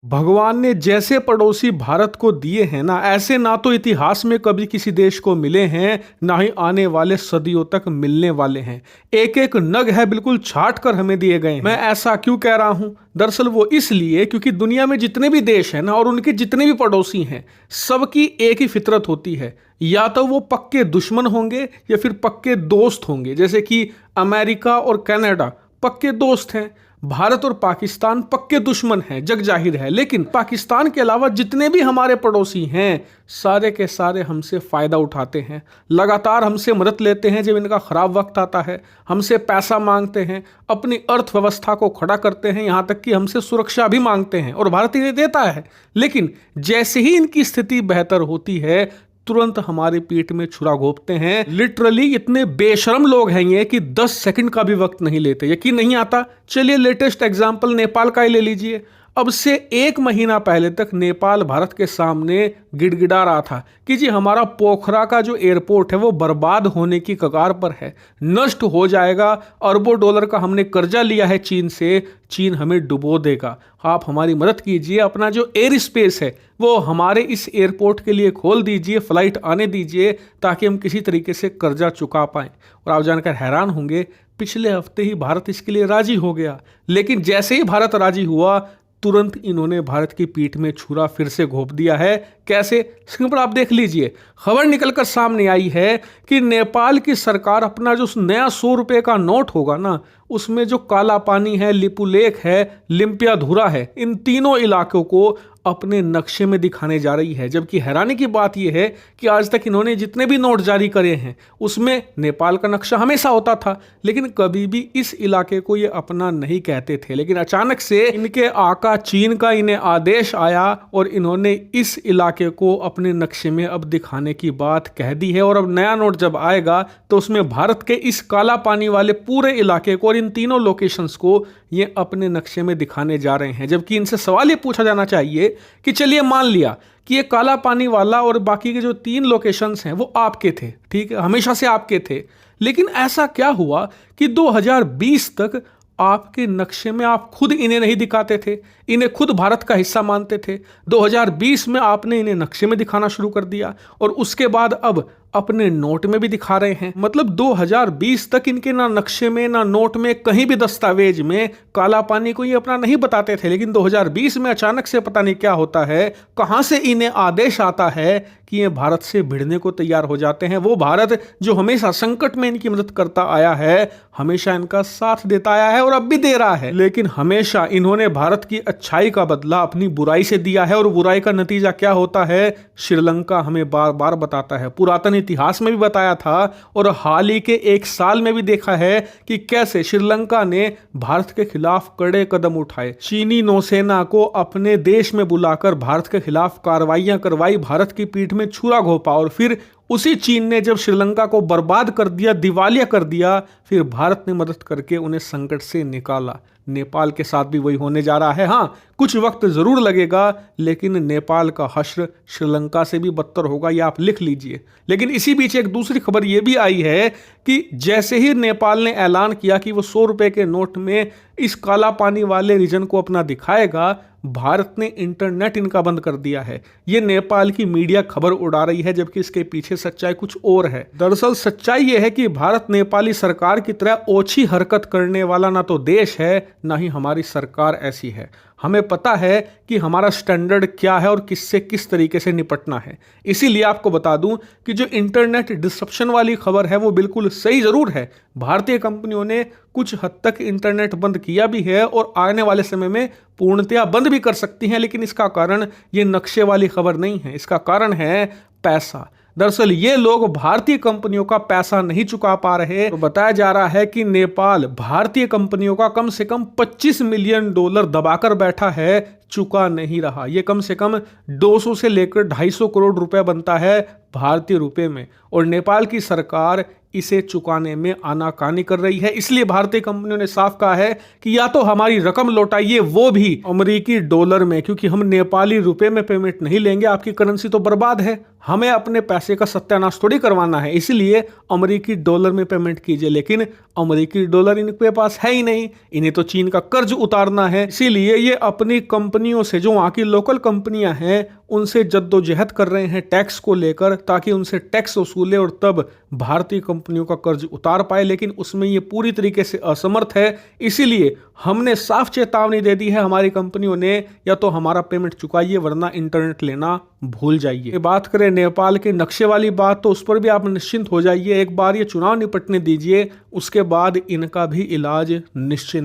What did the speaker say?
भगवान ने जैसे पड़ोसी भारत को दिए हैं ना, ऐसे ना तो इतिहास में कभी किसी देश को मिले हैं, ना ही आने वाले सदियों तक मिलने वाले हैं। एक एक नग है बिल्कुल छाट कर हमें दिए गए हैं। मैं ऐसा क्यों कह रहा हूं? दरअसल वो इसलिए क्योंकि दुनिया में जितने भी देश हैं ना और उनके जितने भी पड़ोसी हैं, सबकी एक ही फितरत होती है, या तो वो पक्के दुश्मन होंगे या फिर पक्के दोस्त होंगे। जैसे कि अमेरिका और कनाडा पक्के दोस्त हैं, भारत और पाकिस्तान पक्के दुश्मन हैं, जग जाहिर है। लेकिन पाकिस्तान के अलावा जितने भी हमारे पड़ोसी हैं, सारे के सारे हमसे फ़ायदा उठाते हैं, लगातार हमसे मदद लेते हैं जब इनका ख़राब वक्त आता है, हमसे पैसा मांगते हैं, अपनी अर्थव्यवस्था को खड़ा करते हैं, यहाँ तक कि हमसे सुरक्षा भी मांगते हैं और भारत इन्हें देता है। लेकिन जैसे ही इनकी स्थिति बेहतर होती है, तुरंत हमारी पीठ में छुरा घोंपते हैं। लिटरली इतने बेशरम लोग हैं ये कि 10 सेकंड का भी वक्त नहीं लेते। यकीन नहीं आता? चलिए लेटेस्ट एग्जांपल नेपाल का ही ले लीजिए। अब से 1 महीना पहले तक नेपाल भारत के सामने गिड़गिड़ा रहा था कि जी हमारा पोखरा का जो एयरपोर्ट है वो बर्बाद होने की कगार पर है, नष्ट हो जाएगा, अरबों डॉलर का हमने कर्जा लिया है चीन से, चीन हमें डुबो देगा, आप हमारी मदद कीजिए, अपना जो एयर स्पेस है वो हमारे इस एयरपोर्ट के लिए खोल दीजिए, फ्लाइट आने दीजिए ताकि हम किसी तरीके से कर्जा चुका पाएं। और आप जानकर हैरान होंगे, पिछले हफ्ते ही भारत इसके लिए राजी हो गया। लेकिन जैसे ही भारत राजी हुआ, तुरंत इन्होंने भारत की पीठ में छुरा फिर से घोंप दिया है। कैसे? स्क्रीन पर आप देख लीजिए। खबर निकलकर सामने आई है कि नेपाल की सरकार अपना जो नया 100 रुपए का नोट होगा ना, उसमें जो काला पानी है, लिपुलेख है, लिम्पियाधुरा है, इन तीनों इलाकों को अपने नक्शे में दिखाने जा रही है। जबकि हैरानी की बात यह है कि आज तक इन्होंने जितने भी नोट जारी करे हैं उसमें नेपाल का नक्शा हमेशा होता था, लेकिन कभी भी इस इलाके को ये अपना नहीं कहते थे। लेकिन अचानक से इनके आका चीन का इन्हें आदेश आया और इन्होंने इस इलाके को अपने नक्शे में अब दिखाने की बात कह दी है। और अब नया नोट जब आएगा तो उसमें भारत के इस काला पानी वाले पूरे इलाके को और इन तीनों लोकेशंस को ये अपने नक्शे में दिखाने जा रहे हैं। जबकि इनसे सवाल ये पूछा जाना चाहिए कि चलिए मान लिया कि ये काला पानी वाला और बाकी के जो 3 लोकेशंस हैं वो आपके थे, ठीक है, हमेशा से आपके थे, लेकिन ऐसा क्या हुआ कि 2020 तक आपके नक्शे में आप खुद इन्हें नहीं दिखाते थे, इन्हें खुद भारत का हिस्सा मानते थे। 2020 में आपने इन्हें नक्शे में दिखाना शुरू कर दिया और उसके बाद अब अपने नोट में भी दिखा रहे हैं। मतलब 2020 तक इनके ना नक्शे में ना नोट में कहीं भी दस्तावेज में काला पानी को ये अपना नहीं बताते थे। लेकिन 2020 में अचानक से पता नहीं क्या होता है, कहां से इन्हें आदेश आता है कि ये भारत से भिड़ने को तैयार हो जाते हैं। वो भारत जो हमेशा संकट में इनकी मदद करता आया है, हमेशा इनका साथ देता आया है और अब भी दे रहा है। लेकिन हमेशा इन्होंने भारत की अच्छाई का बदला अपनी बुराई से दिया है और बुराई का नतीजा क्या होता है, श्रीलंका हमें बार बार बताता है। पुरातन इतिहास में भी बताया था और हाल ही के 1 साल में भी देखा है कि कैसे श्रीलंका ने भारत के खिलाफ कड़े कदम उठाए, चीनी नौसेना को अपने देश में बुलाकर भारत के खिलाफ कार्रवाइयां करवाई, भारत की पीठ में छुरा घोंपा और फिर उसी चीन ने जब श्रीलंका को बर्बाद कर दिया, दिवालिया कर दिया, फिर भारत ने मदद करके उन्हें संकट से निकाला। नेपाल के साथ भी वही होने जा रहा है। हाँ, कुछ वक्त जरूर लगेगा, लेकिन नेपाल का हश्र श्रीलंका से भी बदतर होगा, ये आप लिख लीजिए। लेकिन इसी बीच एक दूसरी खबर ये भी आई है कि जैसे ही नेपाल ने ऐलान किया कि वो 100 रुपए के नोट में इस काला पानी वाले रीजन को अपना दिखाएगा, भारत ने इंटरनेट इनका बंद कर दिया है। ये नेपाल की मीडिया खबर उड़ा रही है, जबकि इसके पीछे सच्चाई कुछ और है। दरअसल सच्चाई ये है कि भारत नेपाली सरकार की तरह ओछी हरकत करने वाला ना तो देश है, ना ही हमारी सरकार ऐसी है। हमें पता है कि हमारा स्टैंडर्ड क्या है और किससे किस तरीके से निपटना है। इसीलिए आपको बता दूं कि जो इंटरनेट डिसरप्शन वाली खबर है वो बिल्कुल सही जरूर है। भारतीय कंपनियों ने कुछ हद तक इंटरनेट बंद किया भी है और आने वाले समय में पूर्णतया बंद भी कर सकती हैं, लेकिन इसका कारण ये नक्शे वाली खबर नहीं है, इसका कारण है पैसा। दरअसल ये लोग भारतीय कंपनियों का पैसा नहीं चुका पा रहे। तो बताया जा रहा है कि नेपाल भारतीय कंपनियों का कम से कम $25 मिलियन दबाकर बैठा है, चुका नहीं रहा। ये कम से कम 200 से लेकर 250 करोड़ रुपए बनता है भारतीय रुपए में, और नेपाल की सरकार इसे चुकाने में आनाकानी कर रही है। इसलिए भारतीय कंपनियों ने साफ कहा है कि या तो हमारी रकम लौटाइए, वो भी अमेरिकी डॉलर में, क्योंकि हम नेपाली रुपए में पेमेंट नहीं लेंगे। आपकी करेंसी तो बर्बाद है, हमें अपने पैसे का सत्यानाश थोड़ी करवाना है, इसलिए अमेरिकी डॉलर में पेमेंट कीजिए। लेकिन अमेरिकी डॉलर इनके पास है ही नहीं, इन्हें तो चीन का कर्ज उतारना है। इसीलिए ये अपनी कंपनियों से, जो वहां की लोकल कंपनियां हैं, उनसे जद्दोजहद कर रहे हैं टैक्स को लेकर, ताकि उनसे टैक्स वसूले और तब भारतीय कंपनियों का कर्ज उतार पाए। लेकिन उसमें ये पूरी तरीके से असमर्थ है। इसीलिए हमने साफ चेतावनी दे दी है हमारी कंपनियों ने, या तो हमारा पेमेंट चुकाइए वरना इंटरनेट लेना भूल जाइए। बात करें नेपाल के नक्शे वाली बात, तो उस पर भी आप निश्चिंत हो जाइए। एक बार ये चुनाव निपटने दीजिए, उसके बाद इनका भी इलाज निश्चिंत है।